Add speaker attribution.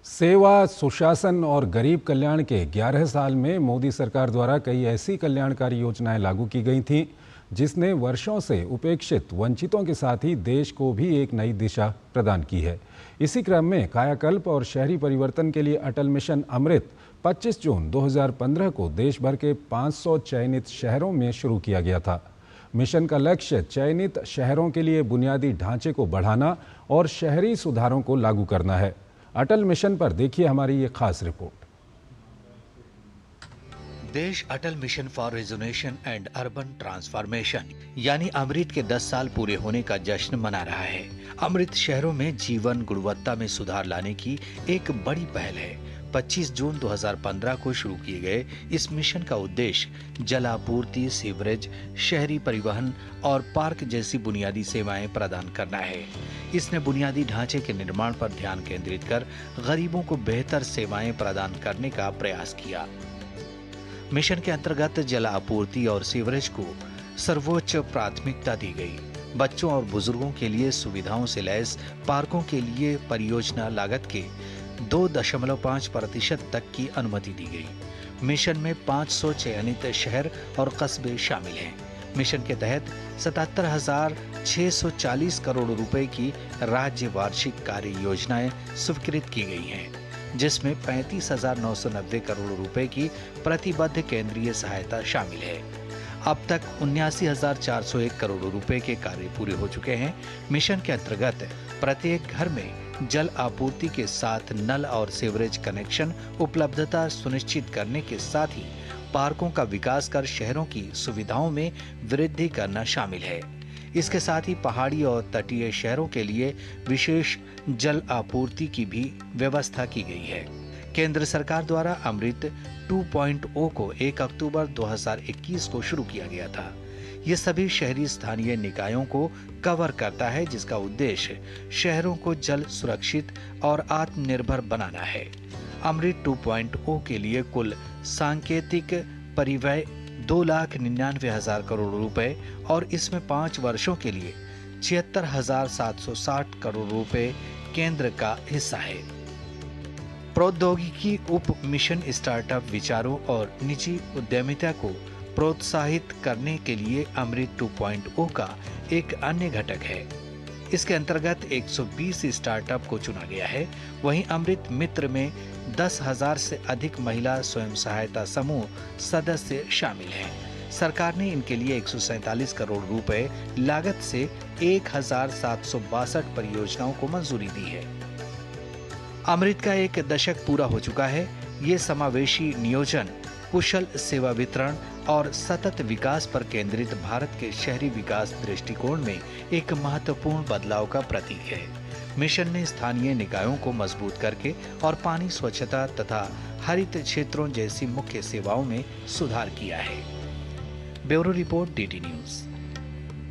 Speaker 1: सेवा, सुशासन और गरीब कल्याण के 11 साल में मोदी सरकार द्वारा कई ऐसी कल्याणकारी योजनाएं लागू की गई थीं जिसने वर्षों से उपेक्षित वंचितों के साथ ही देश को भी एक नई दिशा प्रदान की है। इसी क्रम में कायाकल्प और शहरी परिवर्तन के लिए अटल मिशन अमृत 25 जून 2015 को देश भर के 500 चयनित शहरों में शुरू किया गया था। मिशन का लक्ष्य चयनित शहरों के लिए बुनियादी ढांचे को बढ़ाना और शहरी सुधारों को लागू करना है। अटल मिशन पर देखिए हमारी ये खास रिपोर्ट।
Speaker 2: देश Atal mission for rejuvenation and urban transformation यानी अमृत के 10 साल पूरे होने का जश्न मना रहा है। अमृत शहरों में जीवन गुणवत्ता में सुधार लाने की एक बड़ी पहल है। 25 जून 2015 को शुरू किए गए इस मिशन का उद्देश्य जल आपूर्ति, सीवरेज, शहरी परिवहन और पार्क जैसी बुनियादी सेवाएं प्रदान करना है। इसने बुनियादी ढांचे के निर्माण पर ध्यान केंद्रित कर गरीबों को बेहतर सेवाएं प्रदान करने का प्रयास किया। मिशन के अंतर्गत जल आपूर्ति और सीवरेज को सर्वोच्च प्राथमिकता दी गई। बच्चों और बुजुर्गों के लिए सुविधाओं से लैस पार्कों के लिए परियोजना लागत के 2.5% तक की अनुमति दी गई। मिशन में 500 चयनित शहर और कस्बे शामिल हैं। मिशन के तहत 77,640 करोड़ रुपए की राज्य वार्षिक कार्य योजनाएं स्वीकृत की गई हैं, जिसमें 35,990 करोड़ रुपए की प्रतिबद्ध केंद्रीय सहायता शामिल है। अब तक 79,401 करोड़ रुपए के कार्य पूरे हो चुके हैं। मिशन के अंतर्गत प्रत्येक घर में जल आपूर्ति के साथ नल और सीवरेज कनेक्शन उपलब्धता सुनिश्चित करने के साथ ही पार्कों का विकास कर शहरों की सुविधाओं में वृद्धि करना शामिल है। इसके साथ ही पहाड़ी और तटीय शहरों के लिए विशेष जल आपूर्ति की भी व्यवस्था की गई है। केंद्र सरकार द्वारा अमृत 2.0 को 1 अक्टूबर 2021 को शुरू किया गया था। ये सभी शहरी स्थानीय निकायों को कवर करता है, जिसका उद्देश्य शहरों को जल सुरक्षित और आत्मनिर्भर बनाना है। अमृत 2.0 के लिए कुल सांकेतिक परिव्यय 2,99,000 करोड़ रुपए और इसमें 5 वर्षों के लिए 76,760 करोड़ रुपए केंद्र का हिस्सा है। प्रौद्योगिकी उप मिशन स्टार्टअप विचारों और निजी उद्यमिता को प्रोत्साहित करने के लिए अमृत 2.0 का एक अन्य घटक है। इसके अंतर्गत 120 स्टार्टअप को चुना गया है। वहीं अमृत मित्र में 10,000 से अधिक महिला स्वयं सहायता समूह सदस्य शामिल हैं। सरकार ने इनके लिए 147 करोड़ रुपए लागत से 1,762 परियोजनाओं को मंजूरी दी है। अमृत का एक दशक पूरा हो चुका है। ये समावेशी नियोजन, कुशल सेवा वितरण और सतत विकास पर केंद्रित भारत के शहरी विकास दृष्टिकोण में एक महत्वपूर्ण बदलाव का प्रतीक है। मिशन ने स्थानीय निकायों को मजबूत करके और पानी, स्वच्छता तथा हरित क्षेत्रों जैसी मुख्य सेवाओं में सुधार किया है। Bureau report, DD news.